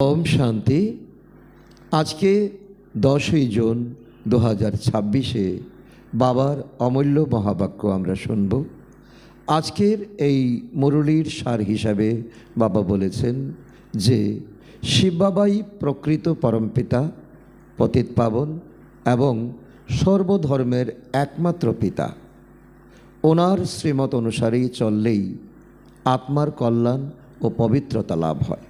ओम शांति। आज के 10 जून 2026 बाबार अमूल्य महावाक्य आमरा शुनब। आजकेर এই মুরলির সার হিসাবে बाबा বলেছেন যে শিব বাবাই প্রকৃত পরমপিতা, পতিত পাবন এবং সর্বধর্মের একমাত্র পিতা। ওনার শ্রীমত অনুসারেই চললেই আত্মার কল্যাণ ও পবিত্রতা লাভ হয়।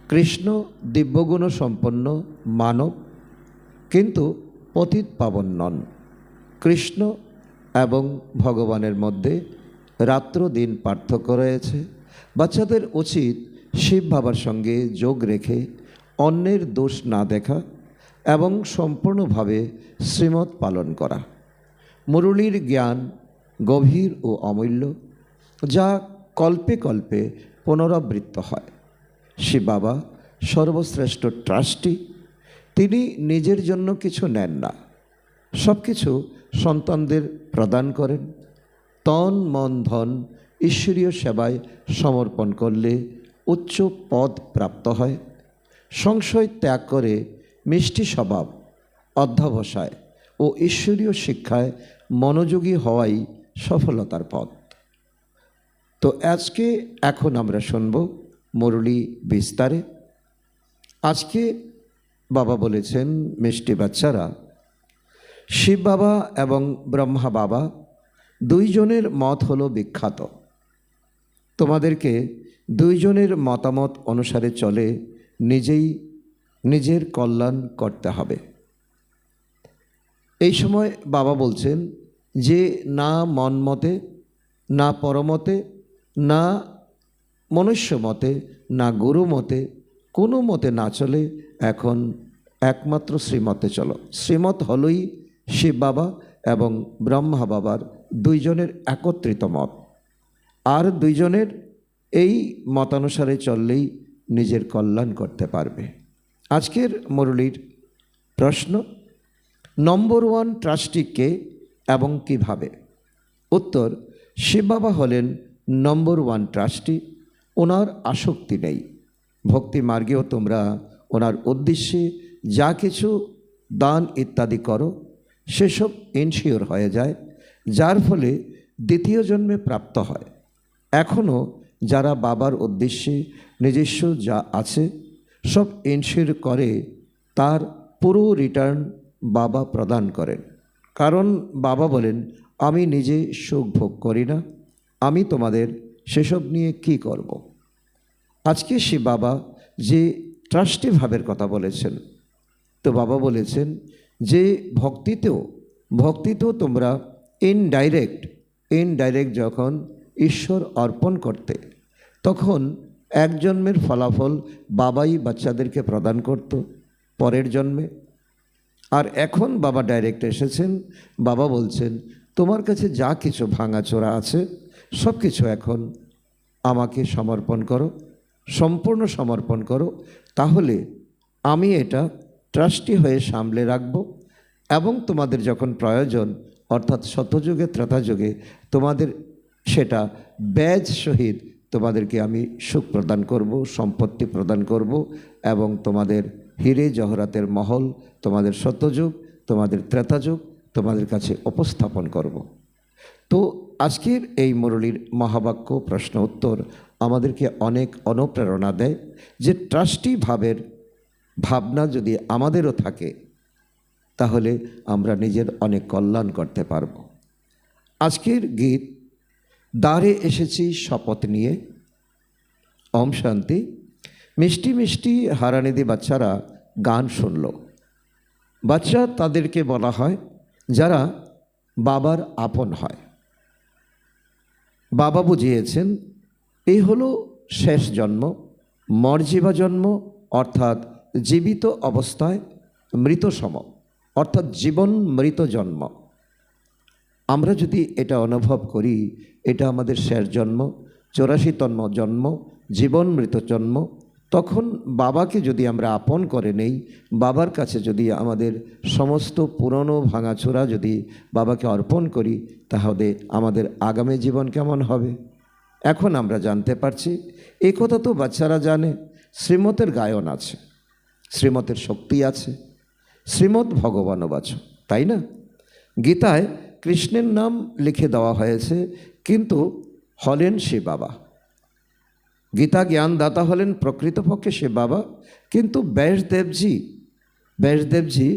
কৃষ্ণ দিব্যগুণ সম্পন্ন মানব, কিন্তু পতিত পাবন নন। কৃষ্ণ এবং ভগবানের মধ্যে রাত্র দিন পার্থক্য রয়েছে। বাচ্চাদের উচিত শিব বাবার সঙ্গে যোগ রেখে অন্যের দোষ না দেখা এবং সম্পূর্ণভাবে শ্রীমত পালন করা। মুরলীর জ্ঞান গভীর ও অমূল্য, যা কল্পে কল্পে পুনরাবৃত্ত হয়। শিব বাবা সর্বশ্রেষ্ঠ ট্রাস্টি। তিনি নিজের জন্য কিছু নেন না, সব কিছু সন্তানদের প্রদান করেন। তন মন ধন ঈশ্বরীয় সেবায় সমর্পণ করলে উচ্চ পদ প্রাপ্ত হয়। সংশয় ত্যাগ করে মিষ্টি স্বভাব, অধ্যবসায় ও ঈশ্বরীয় শিক্ষায় মনোযোগী হওয়াই সফলতার পথ। তো আজকে এখন আমরা শুনব মুরলী বিস্তারে। আজকে বাবা বলেছেন, মিষ্টি বাচ্চারা, শিব বাবা এবং ব্রহ্মা বাবা দুইজনের মত হলো বিখ্যাত। তোমাদেরকে দুইজনের মতামত অনুসারে চলে নিজের কল্যাণ করতে হবে। এই সময় বাবা বলছেন যে না মন মতে, না পরমতে, না মনুষ্য মতে, না গুরু মতে, কোনো মতে না চলে এখন একমাত্র শ্রীমতে চলো। শ্রীমত হলই শিব বাবা এবং ব্রহ্মা বাবার দুইজনের একত্রিত মত। আর দুইজনের এই মতানুসারে চললেই নিজের কল্যাণ করতে পারবে। আজকের মুরলীর প্রশ্ন, নম্বর 1 ট্রাস্টি কে এবং কিভাবে? উত্তর, শিব বাবা হলেন নম্বর 1 ট্রাস্টি। ওনার আসক্তি নেই। ভক্তি মার্গেও তোমরা ওনার উদ্দেশ্যে যা কিছু দান ইত্যাদি করো সেসব ইনশিওর হয়ে যায়, যার ফলে দ্বিতীয় জন্মে প্রাপ্ত হয়। এখনও যারা বাবার উদ্দেশ্যে নিজস্ব যা আছে সব ইনশিওর করে, তার পুরো রিটার্ন বাবা প্রদান করেন। কারণ বাবা বলেন, আমি নিজে সুখ ভোগ করি না, আমি তোমাদের সেসব নিয়ে কি করব। আজকে শিব বাবা যে ট্রাস্টি ভাবের কথা বলেছেন, তো বাবা বলেছেন যে ভক্তিতেও তোমরা ইনডাইরেক্ট যখন ঈশ্বর অর্পণ করতে, তখন এক জন্মের ফলাফল বাবাই বাচ্চাদেরকে প্রদান করত পরের জন্মে। আর এখন বাবা ডাইরেক্ট এসেছেন। বাবা বলছেন, তোমার কাছে যা কিছু ভাঙাচোরা আছে সব কিছু এখন আমাকে সমর্পণ করো, সম্পূর্ণ সমর্পণ করো, তাহলে আমি এটা ট্রাস্টি হয়ে সামলে রাখব এবং তোমাদের যখন প্রয়োজন, অর্থাৎ সত্যযুগে ত্রেতাযুগে, তোমাদের সেটা ব্যাজ সহিত তোমাদেরকে আমি সুখ প্রদান করব, সম্পত্তি প্রদান করব এবং তোমাদের হিরে জহরাতের মহল তোমাদের সত্যযুগ, তোমাদের ত্রেতাযুগ তোমাদের কাছে উপস্থাপন করব। তো আজকের এই মুরলীর মহাবাক্য প্রশ্ন উত্তর আমাদেরকে অনেক অনুপ্রেরণা দেয় যে ট্রাস্টি ভাবের ভাবনা যদি আমাদেরও থাকে, তাহলে আমরা নিজের অনেক কল্যাণ করতে পারব। আজকের গীত দ্বারে এসেছি শপথ নিয়ে। ওম শান্তি। মিষ্টি মিষ্টি হারানিধি বাচ্চারা গান শুনল। বাচ্চা তাদেরকে বলা হয় যারা বাবার আপন হয়। বাবা বুঝিয়েছেন এই হলো শেষ জন্ম, মর্জিবা জন্ম, অর্থাৎ জীবিত অবস্থায় মৃত সম, অর্থাৎ জীবন মৃত জন্ম। আমরা যদি এটা অনুভব করি, এটা আমাদের শেষ জন্ম, 84তম জন্ম, জীবন মৃত জন্ম, তখন বাবাকে যদি আমরা আপন করে নেই, বাবার কাছে যদি আমাদের সমস্ত পুরনো ভাঙাচোরা যদি বাবাকে অর্পণ করি, তাহলে আমাদের আগামী জীবন কেমন হবে। এখন আমরা জানতে পারছি। এই কথা তো বাচ্চারা জানে। শ্রীমতের গায়ন আছে, শ্রীমতের শক্তি আছে, শ্রীমৎ ভগবান বাচ, তাই না? গীতায় কৃষ্ণের নাম লিখে দেওয়া হয়েছে, কিন্তু হলেন শিব বাবা। গীতা জ্ঞানদাতা হলেন প্রকৃতপক্ষে শিব বাবা, কিন্তু ব্যাসদেবজি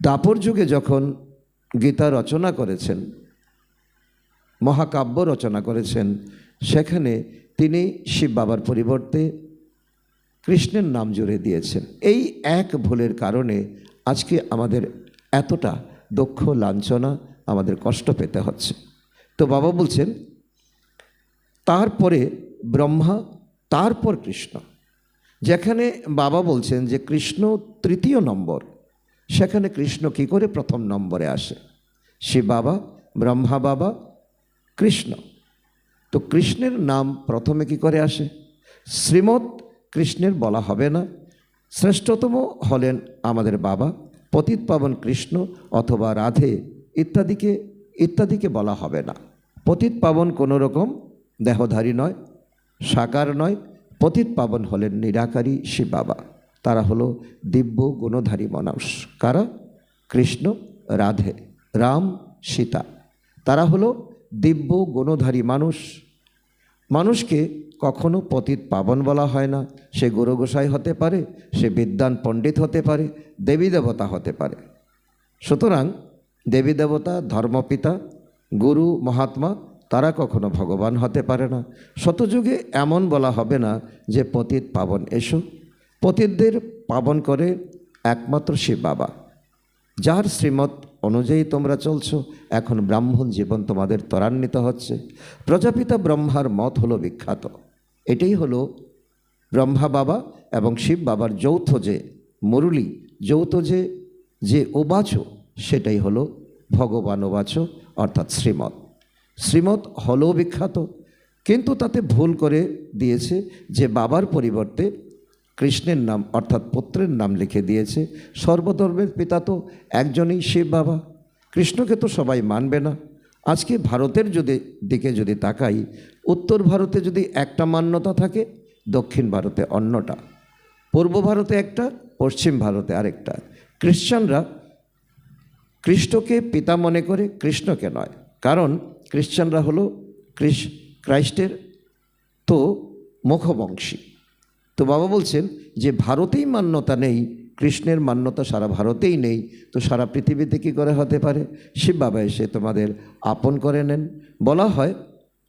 দাপর যুগে যখন গীতা রচনা করেছেন, মহাকাব্য রচনা করেছেন, সেখানে তিনি শিব বাবার পরিবর্তে কৃষ্ণের নাম জুড়ে দিয়েছেন। এই এক ভুলের কারণে আজকে আমাদের এতটা দুঃখ, লাঞ্ছনা, আমাদের কষ্ট পেতে হচ্ছে। তো বাবা বলছেন তারপরে ব্রহ্মা, তারপর কৃষ্ণ। যেখানে বাবা বলছেন যে কৃষ্ণ তৃতীয় নম্বর, সেখানে কৃষ্ণ কি করে প্রথম নম্বরে আসে? শিব বাবা, ব্রহ্মা বাবা, কৃষ্ণ। তো কৃষ্ণের নাম প্রথমে কি করে আসে? শ্রীমৎ কৃষ্ণের বলা হবে না, শ্রেষ্ঠতম হলেন আমাদের বাবা, পতিত পাবন কৃষ্ণ অথবা রাধে ইত্যাদিকে বলা হবে না। পতিত পাবন কোনো রকম দেহধারী নয়, সাকার নয়। পতিত পাবন হলেন নিরাকারী শিব বাবা। তারা হলো দিব্য গুণধারী মানুষ। কারা? কৃষ্ণ, রাধে, রাম, সীতা। তারা হলো দিব্য গুণধারী মানুষ। মানুষকে কখনো পতিত পাবন বলা হয় না। সে গুরু গোসাই হতে পারে, সে বিদ্বান পণ্ডিত হতে পারে, দেবী দেবতা হতে পারে। সুতরাং দেবী দেবতা, ধর্মপিতা, গুরু, মহাত্মা তারা কখনো ভগবান হতে পারে না। শতযুগে এমন বলা হবে না যে পতিত পাবন এসো। পতিতদের পাবন করে একমাত্র শিব বাবা, যার শ্রীমত অনুযায়ী তোমরা চলছো। এখন ব্রাহ্মণ জীবন তোমাদের ত্বরান্বিত হচ্ছে। প্রজাপিতা ব্রহ্মার মত হলো বিখ্যাত। এটাই হলো ব্রহ্মা বাবা এবং শিব বাবার যৌথ যে মুরলী, যৌথ যে ওবাচ, সেটাই হলো ভগবান ওবাচ, অর্থাৎ শ্রীমত। শ্রীমত হলো বিখ্যাত, কিন্তু তাতে ভুল করে দিয়েছে যে বাবার পরিবর্তে কৃষ্ণের নাম অর্থাৎ পুত্রের নাম লিখে দিয়েছে। সর্বধর্মের পিতা তো একজনই শিব বাবা। কৃষ্ণকে তো সবাই মানবে না। আজকে ভারতের দিকে যদি তাকাই, উত্তর ভারতে যদি একটা মান্যতা থাকে, দক্ষিণ ভারতে অন্যটা, পূর্ব ভারতে একটা, পশ্চিম ভারতে আরেকটা। খ্রিশ্চানরা কৃষ্ণকে পিতা মনে করে, কৃষ্ণকে নয়। কারণ খ্রিশ্চানরা হলো খ্রাইস্টের তো মুখবংশী। তো বাবা বলছেন যে ভারতেই মান্যতা নেই, কৃষ্ণের মান্যতা সারা ভারতেই নেই, তো সারা পৃথিবীতে কী করে হতে পারে? শিব বাবা এসে তোমাদের আপন করে নেন। বলা হয়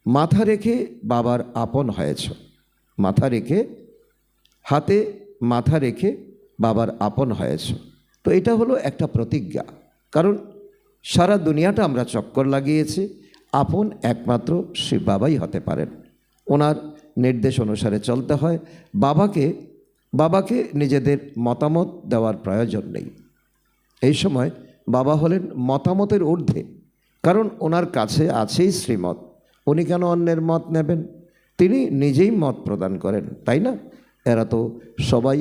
মাথা রেখে বাবার আপন হয়েছ। মাথা রেখে, হাতে মাথা রেখে বাবার আপন হয়েছ। তো এটা হলো একটা প্রতিজ্ঞা। কারণ সারা দুনিয়াটা আমরা চক্কর লাগিয়েছি, আপন একমাত্র শিব বাবাই হতে পারেন। ওনার নির্দেশ অনুসারে চলতে হয়। বাবাকে নিজেদের মতামত দেওয়ার প্রয়োজন নেই। এই সময় বাবা হলেন মতামতের ঊর্ধ্বে, কারণ ওনার কাছে আছেই শ্রীমত। উনি কেন অন্যের মত নেবেন? তিনি নিজেই মত প্রদান করেন, তাই না? এরা তো সবাই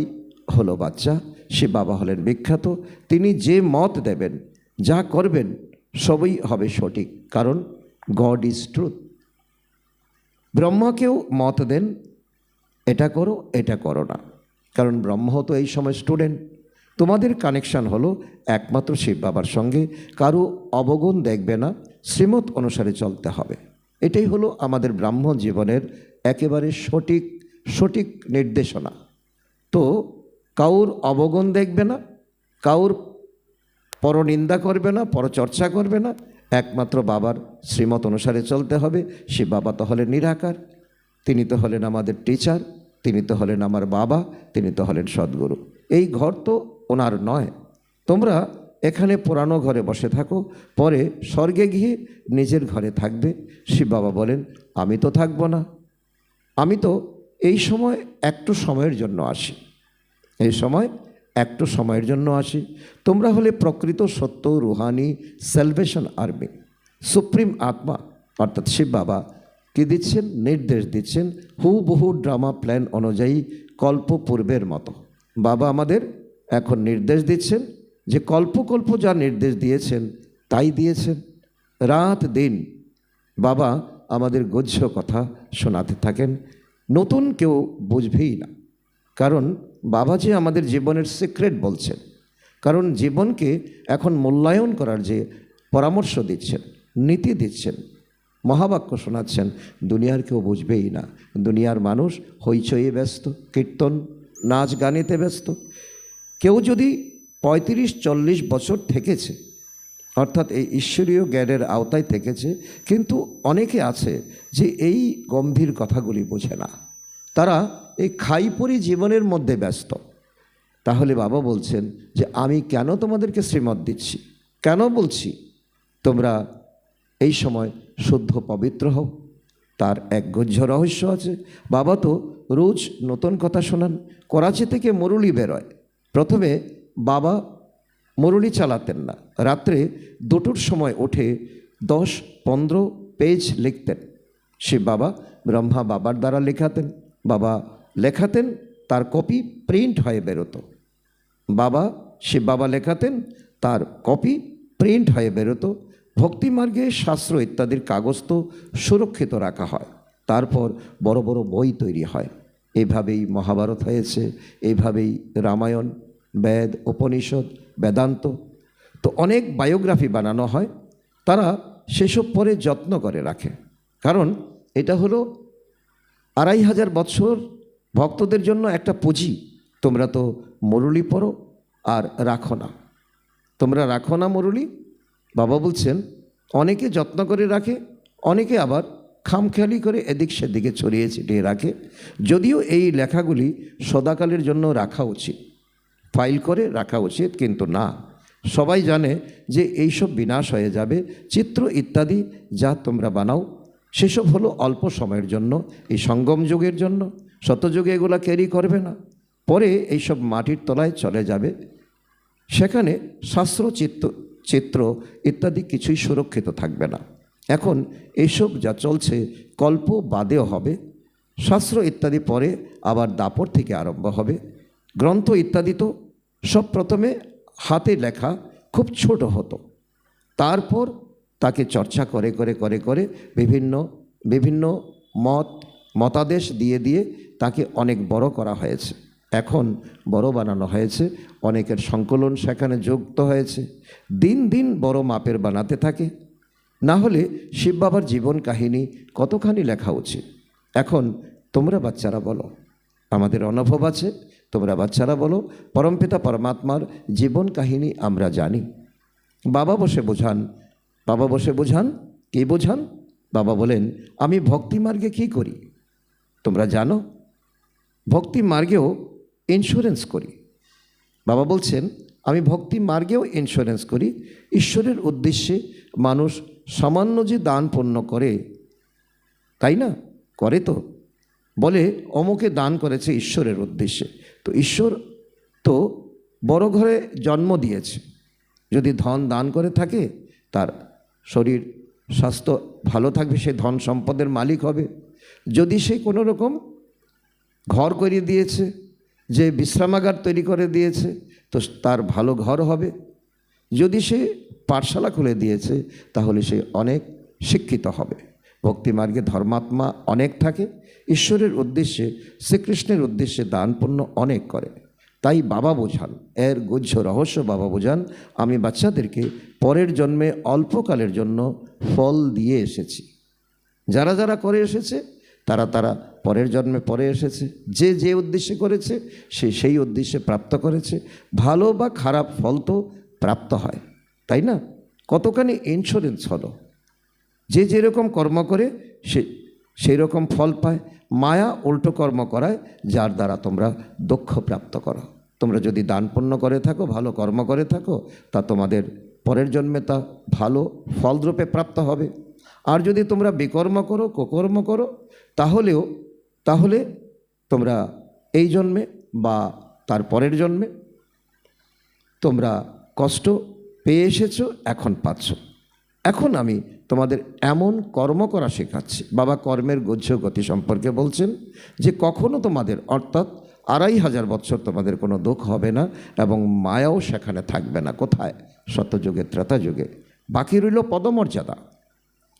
হলো বাচ্চা। শিব বাবা হলেন বিখ্যাত। তিনি যে মত দেবেন, যা করবেন, সবই হবে সঠিক, কারণ গড ইজ ট্রুথ। ব্রহ্মাকেও মত দেন, এটা করো, এটা করো না, কারণ ব্রহ্ম তো এই সময় স্টুডেন্ট। তোমাদের কানেকশান হলো একমাত্র শিব বাবার সঙ্গে। কারো অবগুণ দেখবে না, শ্রীমত অনুসারে চলতে হবে। এটাই হলো আমাদের ব্রাহ্মণ জীবনের একেবারে সঠিক নির্দেশনা। তো কাউর অবগুণ দেখবে না, কাউর পরনিন্দা করবে না, পরচর্চা করবে না, একমাত্র বাবার শ্রীমত অনুসারে চলতে হবে। শিব বাবা তো হলেন নিরাকার, তিনি তো হলেন আমাদের টিচার, তিনি তো হলেন আমার বাবা, তিনি তো হলেন সদ্গুরু। এই ঘর তো ওনার নয়। তোমরা এখানে পুরানো ঘরে বসে থাকো, পরে স্বর্গে গিয়ে নিজের ঘরে থাকবে। শিব বাবা বলেন আমি তো থাকবো না, আমি তো এই সময় একটু সময়ের জন্য আসি, এই সময় একটু সময়ের জন্য আসি। তোমরা হলে প্রকৃত সত্য রুহানি সেলভেশন আর্মি। সুপ্রিম আত্মা অর্থাৎ শিব বাবা কি দিচ্ছেন? নির্দেশ দিচ্ছেন হুবহু ড্রামা প্ল্যান অনুযায়ী, কল্প পূর্বের মতো। বাবা আমাদের এখন নির্দেশ দিচ্ছেন যে কল্প যা নির্দেশ দিয়েছেন তাই দিয়েছেন। রাত দিন বাবা আমাদের গুহ্য কথা শোনাতে থাকেন। নতুন কেউ বুঝবেই না, কারণ বাবা যে আমাদের জীবনের সিক্রেট বলছেন, কারণ জীবনকে এখন মূল্যায়ন করার যে পরামর্শ দিচ্ছেন, নীতি দিচ্ছেন, মহাবাক্য শোনাচ্ছেন, দুনিয়ার কেউ বুঝবেই না। দুনিয়ার মানুষ হইচইয়ে ব্যস্ত, কীর্তন নাচ গানেতে ব্যস্ত। কেউ যদি 35-40 বছর থেকেছে, অর্থাৎ এই ঈশ্বরীয় জ্ঞানের আওতায় থেকেছে, কিন্তু অনেকে আছে যে এই গম্ভীর কথাগুলি বোঝে না, তারা এই খাইপরি জীবনের মধ্যে ব্যস্ত। তাহলে বাবা বলছেন যে আমি কেন তোমাদেরকে শ্রীমত দিচ্ছি, কেন বলছি তোমরা এই সময় শুদ্ধ পবিত্র হও, তার এক গহ্য রহস্য আছে। বাবা তো রোজ নতুন কথা শোনান। করাচি থেকে মুরলি বেরোয়, প্রথমে বাবা মুরলি চালাতেন না, রাত্রে 2টোর সময় উঠে 10-15 পেজ লিখতেন। সে বাবা ব্রহ্মা বাবার দ্বারা লেখাতেন, বাবা লেখাতেন, তার কপি প্রিন্ট হয়ে বেরোতো। বাবা লেখাতেন, তার কপি প্রিন্ট হয়ে বেরোতো। ভক্তিমার্গে শাস্ত্র ইত্যাদির কাগজ তো সুরক্ষিত রাখা হয়, তারপর বড় বড় বই তৈরি হয়। এইভাবেই মহাভারত হয়েছে, এইভাবেই রামায়ণ, বেদ, উপনিষদ, বেদান্ত, তো অনেক বায়োগ্রাফি বানানো হয়। তারা সেসব পরে যত্ন করে রাখে, কারণ এটা হলো 2500 বছর ভক্তদের জন্য একটা পুঁজি। তোমরা তো মুরলি পড়ো আর রাখো না, তোমরা রাখো না মুরলি। বাবা বলছেন অনেকে যত্ন করে রাখে, অনেকে আবার খামখেয়ালি করে এদিক সেদিকে ছড়িয়ে ছিটিয়ে রাখে। যদিও এই লেখাগুলি সদাকালের জন্য রাখা উচিত, ফাইল করে রাখা উচিত, কিন্তু না, সবাই জানে যে এইসব বিনাশ হয়ে যাবে। চিত্র ইত্যাদি যা তোমরা বানাও সেসব হলো অল্প সময়ের জন্য, এই সঙ্গম যুগের জন্য। শতযুগে এগুলো ক্যারি করবে না, পরে এইসব মাটির তলায় চলে যাবে, সেখানে শাস্ত্র চিত্র ইত্যাদি কিছুই সুরক্ষিত থাকবে না। এখন এইসব যা চলছে কল্প বাদেও হবে, শাস্ত্র ইত্যাদি পরে আবার দাপর থেকে আরম্ভ হবে। গ্রন্থ ইত্যাদি তো সব প্রথমে হাতে লেখা, খুব ছোট হতো, তারপর তাকে চর্চা করে করে করে করে বিভিন্ন মতাদেশ দিয়ে তাকে অনেক বড় করা হয়েছে। এখন বড় বানানো হয়েছে, অনেকের সংকলন সেখানে যুক্ত হয়েছে। দিন দিন বড় মাপের বানাতে থাকে, না হলে শিব বাবার জীবন কাহিনী কতখানি লেখা উচিত। এখন তোমরা বাচ্চারা বলো, আমাদের অনুভব আছে, তোমরা বাচ্চারা বলো, পরমপিতা পরমাত্মার জীবন কাহিনী আমরা জানি। বাবা বসে বোঝান, কে বোঝান? বাবা বলেন আমি ভক্তি মার্গে কী করি তোমরা জানো? ভক্তি মার্গেও ইন্স্যুরেন্স করি। বাবা বলছেন আমি ভক্তি মার্গেও ইন্স্যুরেন্স করি। ঈশ্বরের উদ্দেশ্যে মানুষ সামান্য যে দান পুণ্য করে, তাই না? করে তো, বলে অমুকে দান করেছে ঈশ্বরের উদ্দেশ্যে। তো ঈশ্বর তো বড় ঘরে জন্ম দিয়েছে, যদি ধন দান করে থাকে তার শরীর স্বাস্থ্য ভালো থাকবে, সে ধন সম্পদের মালিক হবে। যদি সে কোনো রকম ঘর করে দিয়েছে, যে বিশ্রামাগার তৈরি করে দিয়েছে, তো তার ভালো ঘর হবে। যদি সে পাঠশালা খুলে দিয়েছে তাহলে সে অনেক শিক্ষিত হবে। ভক্তিমার্গে ধর্মাত্মা অনেক থাকে, ঈশ্বরের উদ্দেশ্যে, শ্রীকৃষ্ণের উদ্দেশ্যে দান পুণ্য অনেক করে। তাই বাবা বোঝান, এর গুহ্য রহস্য বাবা বোঝান। আমি বাচ্চাদেরকে পরের জন্মে অল্পকালের জন্য ফল দিয়ে এসেছি। যারা যারা করে এসেছে তারা পরের জন্মে পরে এসেছে, যে উদ্দেশ্যে করেছে সে সেই উদ্দেশ্যে প্রাপ্ত করেছে। ভালো বা খারাপ ফল তো প্রাপ্ত হয়, তাই না? কতখানি ইন্স্যুরেন্স হলো, যে যেরকম কর্ম করে সে সেই রকম ফল পায়। মায়া উল্টো কর্ম করায়, যার দ্বারা তোমরা দুঃখ প্রাপ্ত করো। তোমরা যদি দান পুণ্য করে থাকো, ভালো কর্ম করে থাকো, তা তোমাদের পরের জন্মে তা ভালো ফলরূপে প্রাপ্ত হবে। আর যদি তোমরা বিকর্ম করো, কুকর্ম করো, তাহলে তোমরা এই জন্মে বা তার পরের জন্মে তোমরা কষ্ট পেয়ে এসেছো, এখন পাচ্ছ। এখন আমি তোমাদের এমন কর্ম করা শেখাচ্ছি। বাবা কর্মের গুহ্য গতি সম্পর্কে বলছেন যে কখনো তোমাদের, অর্থাৎ 2500 বছর তোমাদের কোনো দুঃখ হবে না এবং মায়াও সেখানে থাকবে না। কোথায়? সত্যযুগে, ত্রেতা যুগে। বাকি রইল পদমর্যাদা।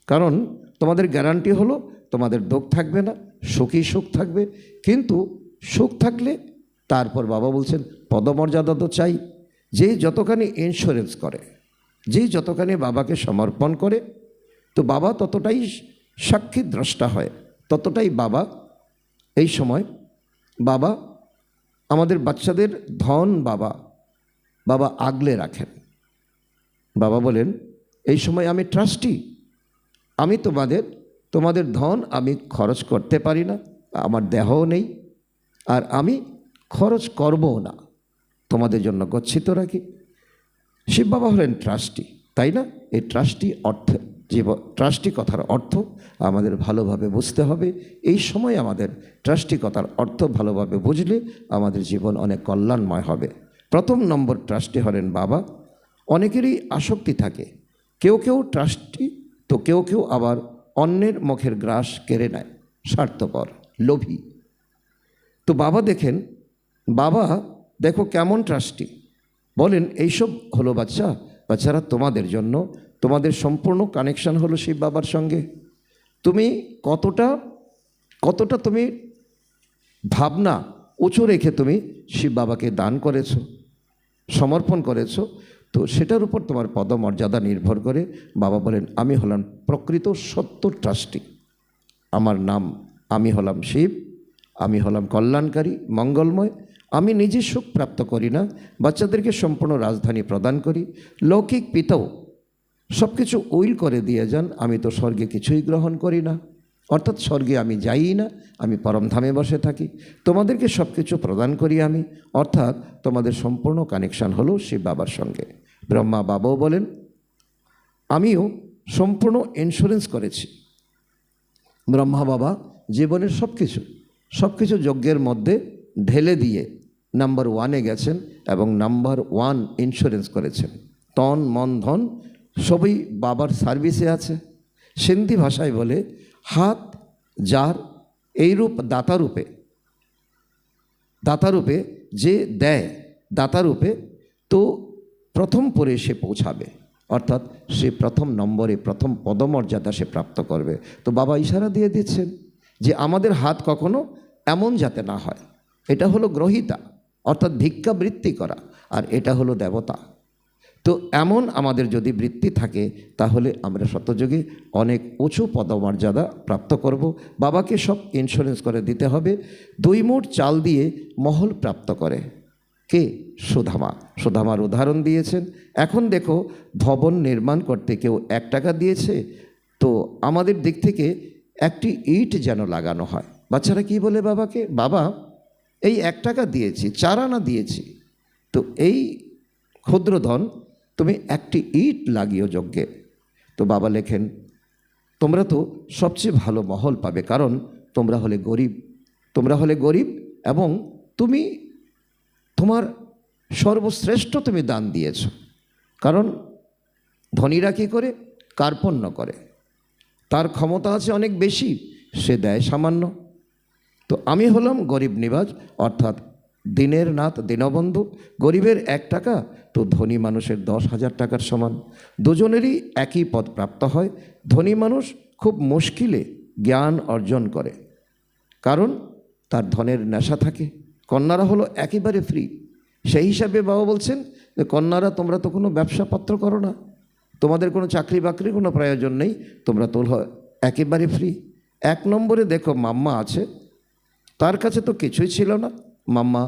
কারণ তোমাদের গ্যারান্টি হলো তোমাদের দুঃখ থাকবে না, সুখী সুখ থাকবে। কিন্তু সুখ থাকলে তারপর বাবা বলছেন পদমর্যাদা তো চাই। যে যতখানি ইন্স্যুরেন্স করে, যে যতখানি বাবাকে সমর্পণ করে, তো বাবা ততটাই সাক্ষী দ্রষ্টা হয়, ততটাই বাবা এই সময় বাবা আমাদের বাচ্চাদের ধন বাবা আগলে রাখেন। বাবা বলেন এই সময় আমি ট্রাস্টি, আমি তোমাদের ধন আমি খরচ করতে পারি না, আমার দেহও নেই, আর আমি খরচ করবও না, তোমাদের জন্য গচ্ছিত রাখি। শিব বাবা হলেন ট্রাস্টি, তাই না? এই ট্রাস্টি কথার অর্থ আমাদের ভালোভাবে বুঝতে হবে। এই সময় আমাদের ট্রাস্টি কথার অর্থ ভালোভাবে বুঝলে আমাদের জীবন অনেক কল্যাণময় হবে। প্রথম নম্বর ট্রাস্টি হলেন বাবা। অনেকেরই আসক্তি থাকে, কেউ কেউ ট্রাস্টি, তো কেউ আবার অন্যের মুখের গ্রাস কেড়ে নেয়, স্বার্থপর, লোভী। তো বাবা দেখেন, বাবা দেখো কেমন ট্রাস্টি। বলেন এইসব হলো বাচ্চারা তোমাদের জন্য, তোমাদের সম্পূর্ণ কানেকশন হলো শিব বাবার সঙ্গে। তুমি কতটা তুমি ভাবনা উঁচু রেখে তুমি শিব বাবাকে দান করেছো, সমর্পণ করেছো, তো সেটার উপর তোমার পদমর্যাদা নির্ভর করে। বাবা বলেন আমি হলাম প্রকৃত সত্য ট্রাস্টি। আমার নাম, আমি হলাম শিব, আমি হলাম কল্যাণকারী, মঙ্গলময়। আমি নিজে সুখ প্রাপ্ত করি না, বাচ্চাদেরকে সম্পূর্ণ রাজধানী প্রদান করি। লৌকিক পিতাও সব কিছু উইল করে দিয়ে যান, আমি তো স্বর্গে কিছুই গ্রহণ করি না, অর্থাৎ স্বর্গে আমি যাই না, আমি পরমধামে বসে থাকি। তোমাদেরকে সব কিছু প্রদান করি আমি, অর্থাৎ তোমাদের সম্পূর্ণ কানেকশান হলো শিব বাবার সঙ্গে। ব্রহ্মা বাবাও বলেন আমিও সম্পূর্ণ ইন্স্যুরেন্স করেছি। ব্রহ্মা বাবা জীবনের সব কিছু যজ্ঞের মধ্যে ঢেলে দিয়ে নাম্বার 1-এ গেছেন এবং নাম্বার 1 ইন্স্যুরেন্স করেছেন। তন মন ধন সবই বাবার সার্ভিসে আছে। সিন্ধি ভাষায় বলে হাত যার এইরূপ দাতারূপে যে দেয় দাতারূপে, তো প্রথম পরে সে পৌঁছাবে, অর্থাৎ সে প্রথম নম্বরে প্রথম পদমর্যাদা সে প্রাপ্ত করবে। তো বাবা ইশারা দিয়ে দিচ্ছেন যে আমাদের হাত কখনো এমন যাতে না হয়। এটা হলো গ্রহিতা, অর্থাৎ ভিক্ষাবৃত্তি করা, আর এটা হলো দেবতা। তো এমন আমাদের যদি বৃত্তি থাকে তাহলে আমরা শতযোগে অনেক উঁচু পদমর্যাদা প্রাপ্ত করব। বাবাকে সব ইন্স্যুরেন্স করে দিতে হবে। 2 মুঠ চাল দিয়ে মহল প্রাপ্ত করে কে? সুধামার উদাহরণ দিয়েছেন। এখন দেখো ভবন নির্মাণ করতে কেউ 1 টাকা দিয়েছে, তো আমাদের দিক থেকে একটি ইট যেন লাগানো হয়। বাচ্চারা কি বলে বাবাকে, বাবা এই 1 টাকা দিয়েছি, 4 আনা দিয়েছি, তো এই ক্ষুদ্র ধন তুমি একটি ইট লাগিও যজ্ঞে। তো বাবা লেখেন তোমরা তো সবচেয়ে ভালো মহল পাবে, কারণ তোমরা হলে গরিব এবং তুমি তোমার সর্বশ্রেষ্ঠ তুমি দান দিয়েছ। কারণ ধনীরা কী করে? কার্পণ্য করে, তার ক্ষমতা আছে অনেক বেশি, সে দেয় সামান্য। তো আমি হলাম গরিব নিবাজ, অর্থাৎ দিনের নাথ দীনবন্ধু। গরিবের 1 টাকা তো ধনী মানুষের 10,000 টাকার সমান। দুজনেরই একই পদ প্রাপ্ত হয়। ধনী মানুষ খুব মুশকিলে জ্ঞান অর্জন করে, কারণ তার ধনের নেশা থাকে। কন্যারা হলো একেবারে ফ্রি। সেই হিসাবে বাবা বলছেন যে কন্যারা তোমরা তো কোনো ব্যবসাপত্র করো না, তোমাদের কোনো চাকরি বাকরির কোনো প্রয়োজন নেই, তোমরা তো একেবারে ফ্রি। 1 নম্বরে দেখো মাম্মা আছে, তার কাছে তো কিছুই ছিল না। মাম্মা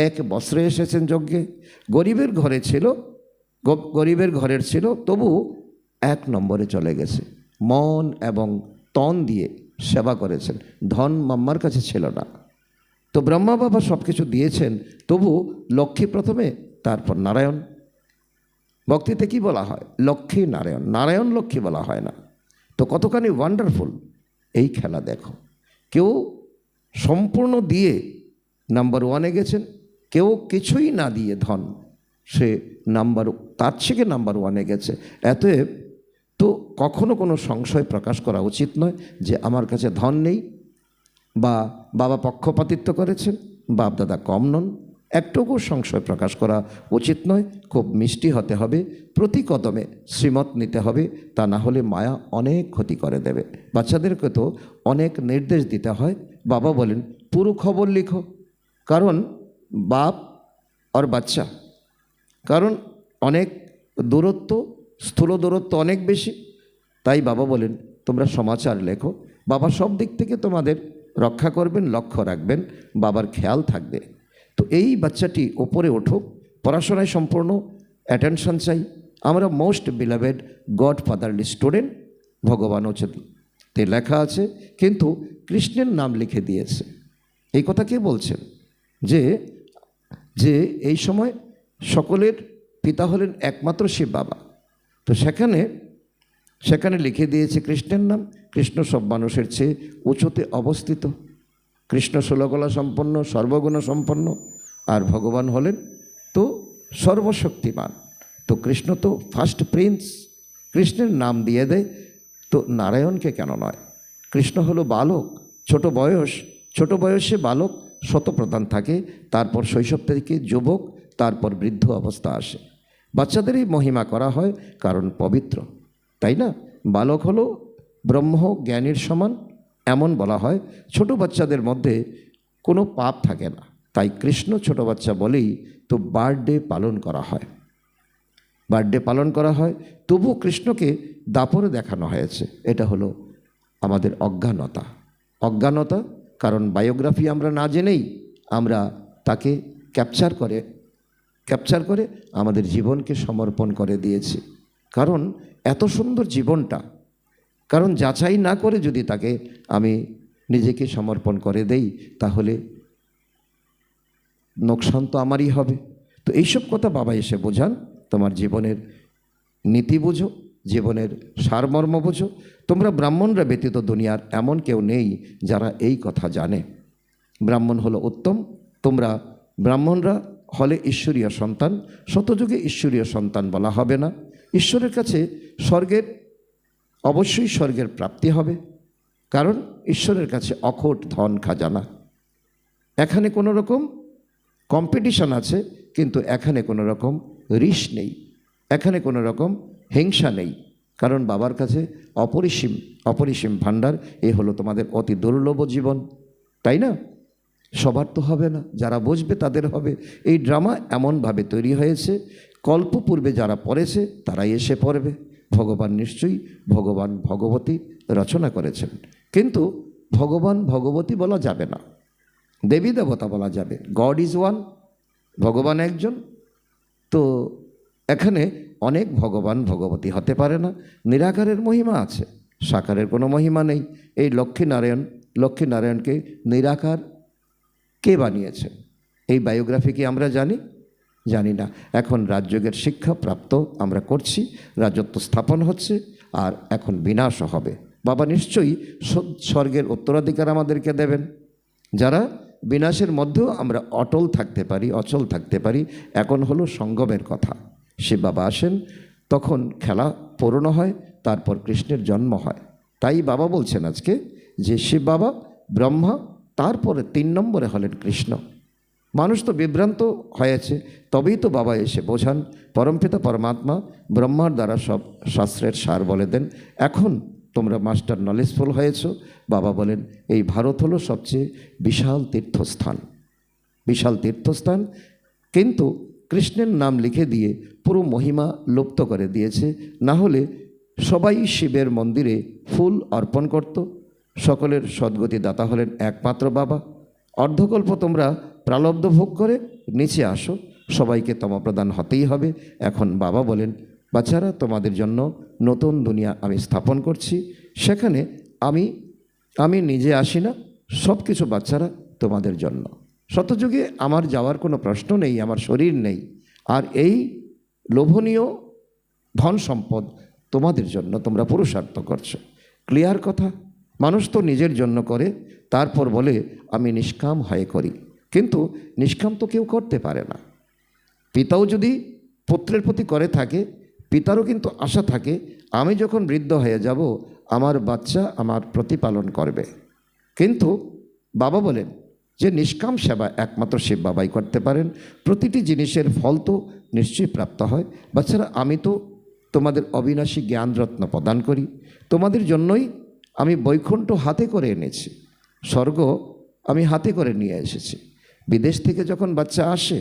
1 বস্ত্রে এসেছেন যজ্ঞে। গরিবের ঘরের ছিল, তবু 1 নম্বরে চলে গেছে। মন এবং তন দিয়ে সেবা করেছেন, ধন মাম্মার কাছে ছিল না। তো ব্রহ্মা বাবা সব কিছু দিয়েছেন, তবু লক্ষ্মী প্রথমে, তারপর নারায়ণ। ভক্তিতে কি বলা হয়? লক্ষ্মী নারায়ণ, নারায়ণ লক্ষ্মী বলা হয় না। তো কতখানি ওয়ান্ডারফুল এই খেলা দেখো। কেউ সম্পূর্ণ দিয়ে নাম্বার 1-এ গেছেন, কেউ কিছুই না দিয়ে ধন, সে তার থেকে নাম্বার 1-এ গেছে। এতএব তো কখনো কোনো সংশয় প্রকাশ করা উচিত নয় যে আমার কাছে ধন নেই, বা বাবা পক্ষপাতিত্ব করেছেন, বাপ দাদা কম নন। একটুকু সংশয় প্রকাশ করা উচিত নয়। খুব মিষ্টি হতে হবে, প্রতি কদমে শ্রীমত নিতে হবে, তা না হলে মায়া অনেক ক্ষতি করে দেবে। বাচ্চাদেরকে তো অনেক নির্দেশ দিতে হয়। বাবা বলেন পুরো খবর লিখো, কারণ বাপ আর বাচ্চা, কারণ অনেক দূরত্ব, স্থূল দূরত্ব অনেক বেশি। তাই বাবা বলেন তোমরা সমাচার লেখো। বাবা সব দিক থেকে তোমাদের রক্ষা করবেন, লক্ষ্য রাখবেন, বাবার খেয়াল থাকবে। তো এই বাচ্চাটি ওপরে উঠুক, পড়াশোনায় সম্পূর্ণ অ্যাটেনশন চাই। আমরা most beloved god fatherly student, ভগবান হচ্ছে তে লেখা আছে, কিন্তু কৃষ্ণের নাম লিখে দিয়েছে। এই কথা কে বলছেন? যে যে এই সময় সকলের পিতা হলেন একমাত্র শিব বাবা। তো সেখানে লিখে দিয়েছে কৃষ্ণের নাম। কৃষ্ণ সব মানুষের চেয়ে উঁচুতে অবস্থিত, কৃষ্ণ ষোলকলা সম্পন্ন, সর্বগুণ সম্পন্ন, আর ভগবান হলেন তো সর্বশক্তিমান। তো কৃষ্ণ তো ফার্স্ট প্রিন্স, কৃষ্ণের নাম দিয়ে দেয়। তো নারায়ণকে কেন নয়? কৃষ্ণ হলো বালক, ছোট বয়সে বালক শতপ্রধান থাকে, তারপর শৈশব থেকে যুবক, তারপর বৃদ্ধ অবস্থা আসে। বাচ্চাদেরই মহিমা করা হয় কারণ পবিত্র, তাই না? বালক হলো ব্রহ্ম জ্ঞানীর সমান, এমন বলা হয়। ছোট বাচ্চাদের মধ্যে কোনো পাপ থাকে না, তাই কৃষ্ণ ছোট বাচ্চা বলেই তো বার্থডে পালন করা হয়। তবু কৃষ্ণকে দাপরে দেখানো হয়েছে। এটা হলো আমাদের অজ্ঞানতা, কারণ বায়োগ্রাফি আমরা না জেনেই আমরা তাকে ক্যাপচার করে আমাদের জীবনকে সমর্পণ করে দিয়েছি। কারণ এত সুন্দর জীবনটা, কারণ যাচাই না করে যদি তাকে আমি নিজেকে সমর্পণ করে দেই, তাহলে নোকসান তো আমারই হবে। তো এইসব কথা বাবা এসে বোঝান, তোমার জীবনের নীতি বুঝো, জীবনের সারমর্ম বুঝো। তোমরা ব্রাহ্মণরা ব্যতীত দুনিয়ার এমন কেউ নেই যারা এই কথা জানে। ব্রাহ্মণ হলো উত্তম। তোমরা ব্রাহ্মণরা হলে ঈশ্বরীয় সন্তান। শতযুগে ঈশ্বরীয় সন্তান বলা হবে না। ঈশ্বরের কাছে অবশ্যই স্বর্গের প্রাপ্তি হবে, কারণ ঈশ্বরের কাছে অখোট ধন খাজানা। এখানে কোনো রকম কম্পিটিশন আছে, কিন্তু এখানে কোনো রকম রিস নেই, এখানে কোনো রকম হিংসা নেই, কারণ বাবার কাছে অপরিসীম ভাণ্ডার। এ হলো তোমাদের অতি দুর্লভ জীবন, তাই না? সবার তো হবে না, যারা বুঝবে তাদের হবে। এই ড্রামা এমনভাবে তৈরি হয়েছে, কল্পপূর্বে যারা পড়েছে তারাই এসে পড়বে। ভগবান নিশ্চয়ই ভগবান ভগবতী রচনা করেছেন, কিন্তু ভগবান ভগবতী বলা যাবে না, দেবী দেবতা বলা যাবে। গড ইজ ওয়ান, ভগবান একজন। তো এখানে অনেক ভগবান ভগবতী হতে পারে না। নিরাকারের মহিমা আছে, সাকারের কোনো মহিমা নেই। এই লক্ষ্মীনারায়ণকে নিরাকার কে বানিয়েছে? এই বায়োগ্রাফি কি আমরা জানি না। এখন রাজযোগের শিক্ষা প্রাপ্ত আমরা করছি, রাজত্ব স্থাপন হচ্ছে, আর এখন বিনাশও হবে। বাবা নিশ্চয়ই স্বর্গের উত্তরাধিকার আমাদেরকে দেবেন, যারা বিনাশের মধ্যেও আমরা অচল থাকতে পারি। এখন হলো সঙ্গমের কথা। শিব বাবা আসেন, তখন খেলা পূর্ণ হয়, তারপর কৃষ্ণের জন্ম হয়। তাই বাবা বলছেন আজকে যে শিব বাবা ব্রহ্মা, তারপরে 3 নম্বরে হলেন কৃষ্ণ। মানুষ তো বিভ্রান্ত হয়েছে, তবেই তো বাবা এসে বোঝান। পরমপিতা পরমাত্মা ব্রহ্মার দ্বারা সব শাস্ত্রের সার বলে দেন। এখন তোমরা মাস্টার নলেজফুল হয়েছ। বাবা বলেন এই ভারত হলো সবচেয়ে বিশাল তীর্থস্থান, কিন্তু কৃষ্ণের নাম লিখে দিয়ে পুরো মহিমা লুপ্ত করে দিয়েছে। না হলে সবাই শিবের মন্দিরে ফুল অর্পণ করত। সকলের সদ্গতি দাতা হলেন একমাত্র বাবা। অর্ধকল্প তোমরা প্রালব্ধ ভোগ করে নিচে আসো, সবাইকে তমপ্রদান হতেই হবে। এখন বাবা বলেন বাচ্চারা, তোমাদের জন্য নতুন দুনিয়া আমি স্থাপন করছি। সেখানে আমি নিজে আসি না, সব কিছু বাচ্চারা তোমাদের জন্য। শতযুগে আমার যাওয়ার কোনো প্রশ্ন নেই, আমার শরীর নেই। আর এই লোভনীয় ধন সম্পদ তোমাদের জন্য, তোমরা পুরুষার্থ করছো। ক্লিয়ার কথা? মানুষ তো নিজের জন্য করে, তারপর বলে আমি নিষ্কাম হয়ে করি, কিন্তু নিষ্কাম তো কেউ করতে পারে না। পিতাও যদি পুত্রের প্রতি করে থাকে, পিতারও কিন্তু আশা থাকে আমি যখন বৃদ্ধ হয়ে যাব আমার বাচ্চা আমার প্রতিপালন করবে। কিন্তু বাবা বলেন যে নিষ্কাম সেবা একমাত্র শিব বাবাই করতে পারেন। প্রতিটি জিনিসের ফল তো নিশ্চয়ই প্রাপ্ত হয়। বাচ্চারা, আমি তো তোমাদের অবিনাশী জ্ঞানরত্ন প্রদান করি, তোমাদের জন্যই আমি বৈকুণ্ঠ হাতে করে এনেছি, স্বর্গ আমি হাতে করে নিয়ে এসেছি। বিদেশ থেকে যখন বাচ্চা আসে,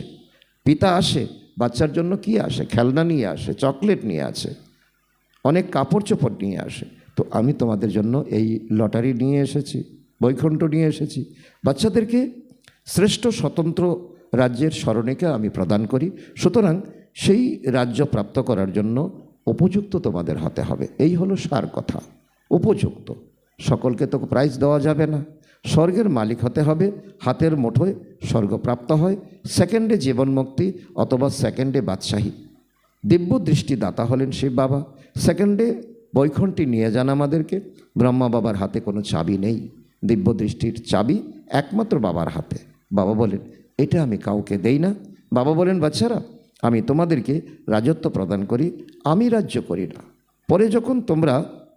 পিতা আসে, বাচ্চার জন্য কি আসে? খেলনা নিয়ে আসে, চকলেট নিয়ে আসে, অনেক কাপড় চোপড় নিয়ে আসে। তো আমি তোমাদের জন্য এই লটারি নিয়ে এসেছি, বৈকুণ্ঠ নিয়ে এসেছি। বাচ্চাদেরকে শ্রেষ্ঠ স্বতন্ত্র রাজ্যের স্মরণিকা আমি প্রদান করি। সুতরাং সেই রাজ্য প্রাপ্ত করার জন্য উপযুক্ত তোমাদের হতে হবে। এই হলো সার কথা, উপযুক্ত। সকলকে তো প্রাইজ দেওয়া যাবে না। স্বর্গের মালিক হতে হবে, হাতের মুঠোয় স্বর্গ প্রাপ্ত হয়, সেকেন্ডে জীবন মুক্তি অথবা সেকেন্ডে বাদশাহী। দিব্য দৃষ্টি দাতা হলেন শিব বাবা, সেকেন্ডে বৈকুণ্ঠে নিয়ে যান আমাদেরকে। ব্রহ্মা বাবার হাতে কোনো চাবি নেই, দিব্য দৃষ্টির চাবি একমাত্র বাবার হাতে। বাবা বলেন, এটা আমি কাউকে দেই না। বাবা বলেন, বাচ্চারা, আমি তোমাদেরকে রাজত্ব প্রদান করি, আমি রাজ্য করি না। পরে যখন তোমরা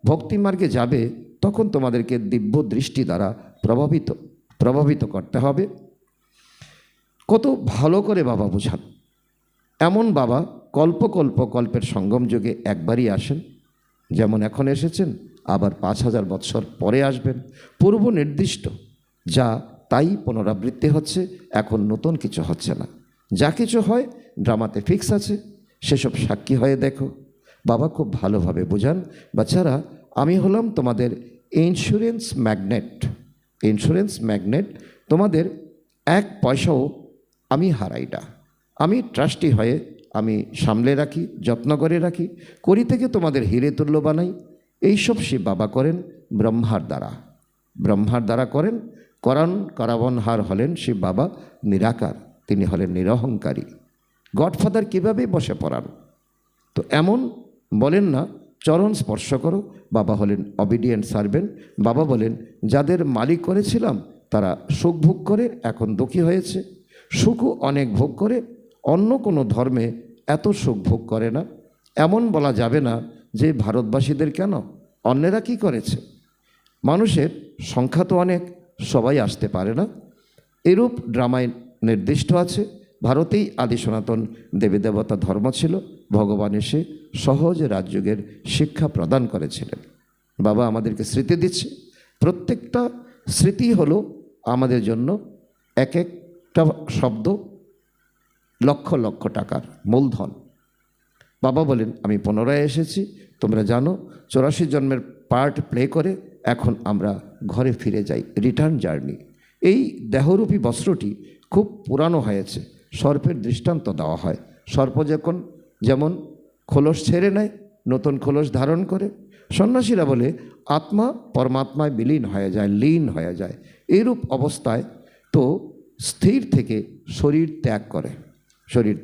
ভক্তি মার্গে যাবে, তখন তোমাদেরকে দিব্য দৃষ্টি দ্বারা প্রভাবিত করতে হবে। কত ভালো করে বাবা বোঝান। এমন বাবা কল্পের সঙ্গম যুগে একবারই আসেন, যেমন এখন এসেছেন, আবার 5000 বৎসর পরে আসবেন। পূর্ব নির্দিষ্ট যা তাই পুনরাবৃত্তি হচ্ছে, এখন নতুন কিছু হচ্ছে না। যা কিছু হয় ড্রামাতে ফিক্স আছে, সেসব সাক্ষী হয়ে দেখো। বাবা খুব ভালোভাবে বোঝান। বাচ্চারা, আমি হলাম তোমাদের ইন্স্যুরেন্স ম্যাগনেট। তোমাদের 1 পয়সাও আমি হারাই না। আমি ট্রাস্টি হয়ে আমি সামলে রাখি, যত্ন করে রাখি, করি থেকে তোমাদের হিরে তুল্য বানাই। এইসব শিব বাবা করেন ব্রহ্মার দ্বারা করেন। করাবনহার হলেন শিব বাবা নিরাকার, তিনি হলেন নিরহংকারী। গডফাদার কীভাবে বসে পড়ান? তো এমন বলেন না চরণ স্পর্শ করো। বাবা হলেন অবিডিয়েন্ট সার্ভেন্ট। বাবা বলেন, যাদের মালিক করেছিলাম তারা সুখ ভোগ করে এখন দুঃখী হয়েছে, সুখও অনেক ভোগ করে। অন্য কোনো ধর্মে এত সুখ ভোগ করে না। এমন বলা যাবে না যে ভারতবাসীদের কেন, অন্যেরা কি করেছে। মানুষের সংখ্যা তো অনেক, সবাই আসতে পারে না। এরূপ ড্রামায় নির্দিষ্ট আছে। ভারতেই আদি সনাতন দেবী দেবতা ধর্ম ছিল। ভগবান এসে সহজ রাজযোগের শিক্ষা প্রদান করেছিলেন। বাবা আমাদেরকে স্মৃতি দিচ্ছে। প্রত্যেকটা স্মৃতি হলো আমাদের জন্য এক একটা শব্দ লক্ষ লক্ষ টাকার মূলধন। বাবা বলেন, আমি পুনরায় এসেছি, তোমরা জানো 84 জন্মের পার্ট প্লে করে এখন আমরা ঘরে ফিরে যাই, রিটার্ন জার্নি। এই দেহরূপী বস্ত্রটি খুব পুরানো হয়েছে। সর্পের দৃষ্টান্ত দেওয়া হয়। সর্প যেমন খোলস ছেড়ে নেয়, নতুন খোলস ধারণ করে। সন্ন্যাসীরা বলে আত্মা পরমাত্মায় বিলীন হয়ে যায়, লীন হয়ে যায়। এইরূপ অবস্থায় তো স্থির থেকে শরীর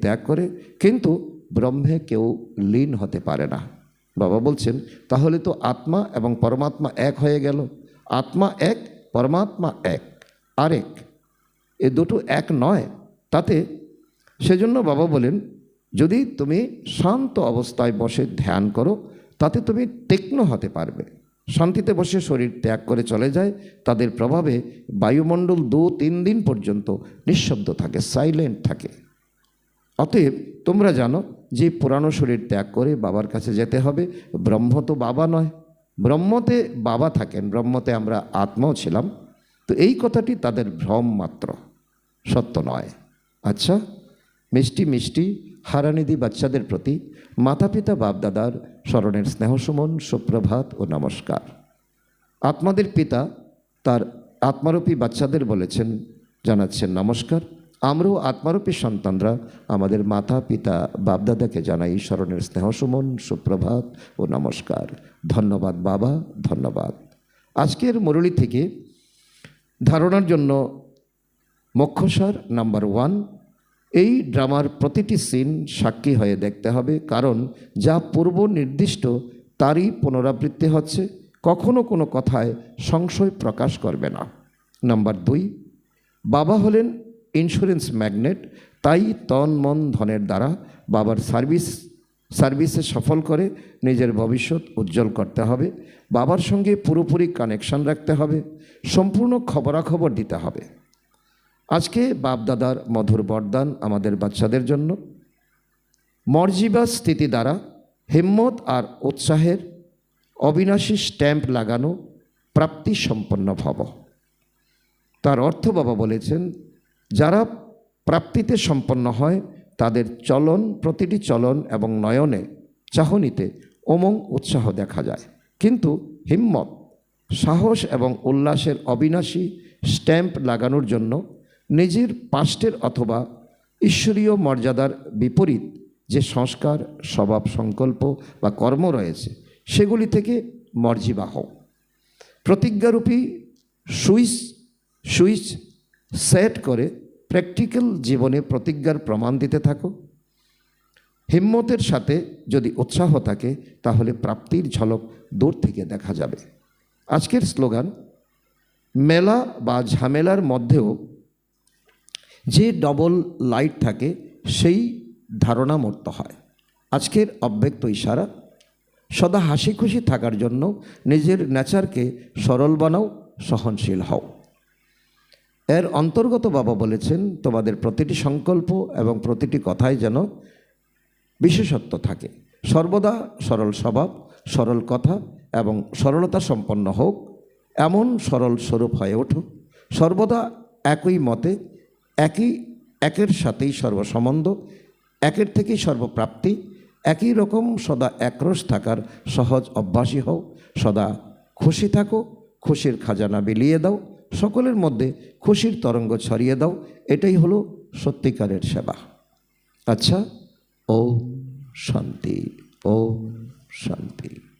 ত্যাগ করে, কিন্তু ব্রহ্মে কেউ লীন হতে পারে না। বাবা বলছেন, তাহলে তো আত্মা এবং পরমাত্মা এক হয়ে গেল। আত্মা এক, পরমাত্মা এক, আরেক, এ দুটো এক নয়। তাতে সেজন্য বাবা বলেন, যদি তুমি শান্ত অবস্থায় বসে ধ্যান করো, তাতে তুমি তীক্ষ্ণ হতে পারবে। শান্তিতে বসে শরীর ত্যাগ করে চলে যায়, তাদের প্রভাবে বায়ুমণ্ডল 2-3 দিন পর্যন্ত নিঃশব্দ থাকে, সাইলেন্ট থাকে। অতএব তোমরা জানো যে পুরানো শরীর ত্যাগ করে বাবার কাছে যেতে হবে। ব্রহ্ম তো বাবা নয়, ব্রহ্মতে বাবা থাকেন, ব্রহ্মতে আমরা আত্মাও ছিলাম। তো এই কথাটি তাদের ভ্রম মাত্র, সত্য নয়। আচ্ছা, মিষ্টি হারানিধি বাচ্চাদের প্রতি মাতা পিতা বাপদাদার স্মরণের স্নেহসুমন, সুপ্রভাত ও নমস্কার। আত্মাদের পিতা তার আত্মারূপী বাচ্চাদের জানাচ্ছেন নমস্কার। আমরাও আত্মারূপী সন্তানরা আমাদের মাতা পিতা বাপদাদাকে জানাই স্মরণের স্নেহসুমন, সুপ্রভাত ও নমস্কার। ধন্যবাদ বাবা, ধন্যবাদ। আজকের মুরলী থেকে ধারণার জন্য মোক্ষসার নাম্বার 1, এই ড্রামার প্রতিটি সিন সাক্ষী হয়ে দেখতে হবে, কারণ যা পূর্ব নির্দিষ্ট তারই পুনরাবৃত্তি হচ্ছে। কখনো কোনো কথায় সংশয় প্রকাশ করবে না। নাম্বার 2, বাবা হলেন ইন্স্যুরেন্স ম্যাগনেট, তাই তন মন ধনের দ্বারা বাবার সার্ভিসে সফল করে নিজের ভবিষ্যৎ উজ্জ্বল করতে হবে। বাবার সঙ্গে পুরোপুরি কানেকশন রাখতে হবে, সম্পূর্ণ খবরাখবর দিতে হবে। আজকে বাপদাদার মধুর বরদান আমাদের বাচ্চাদের জন্য, মর্জিবা স্থিতি দ্বারা হিম্মত আর উৎসাহের অবিনাশী স্ট্যাম্প লাগানো প্রাপ্তি সম্পন্ন ভব। তার অর্থ বাবা বলেছেন, যারা প্রাপ্তিতে সম্পন্ন হয় তাদের চলন, প্রতিটি চলন এবং নয়নে, চাহনিতে উমঙ্গ উৎসাহ দেখা যায়। কিন্তু হিম্মত, সাহস এবং উল্লাসের অবিনাশী স্ট্যাম্প লাগানোর জন্য নিজের পাস্টের অথবা ঈশ্বরীয় মর্যাদার বিপরীত যে সংস্কার, স্বভাব, সংকল্প বা কর্ম রয়েছে সেগুলি থেকে মর্জিবা হও। প্রতিজ্ঞারূপী সুইচ সেট করে প্র্যাকটিক্যাল জীবনে প্রতিজ্ঞার প্রমাণ দিতে থাকো। হিম্মতের সাথে যদি উৎসাহ থাকে তাহলে প্রাপ্তির ঝলক দূর থেকে দেখা যাবে। আজকের স্লোগান, মেলা বা ঝামেলার মধ্যেও যে ডবল লাইট থাকে সেই ধারণা মূর্ত হয়। আজকের অব্যক্ত ইশারা, সদা হাসি খুশি থাকার জন্য নিজের নেচারকে সরল বানাও, সহনশীল হও। এর অন্তর্গত বাবা বলেছেন, তোমাদের প্রতিটি সংকল্প এবং প্রতিটি কথায় যেন বিশেষত্ব থাকে। সর্বদা সরল স্বভাব, সরল কথা এবং সরলতা সম্পন্ন হোক, এমন সরল স্বরূপ হয়ে ওঠো। সর্বদা একই মতে, একের সাথেই সর্বসম্বন্ধ, একের থেকেই সর্বপ্রাপ্তি, একই রকম সদা একরস থাকার সহজ অভ্যাসী হও। সদা খুশি থাকো, খুশির খাজানা বিলিয়ে দাও, সকলের মধ্যে খুশির তরঙ্গ ছড়িয়ে দাও। এটাই হলো সত্যিকারের সেবা। আচ্ছা, ওম শান্তি, ওম শান্তি।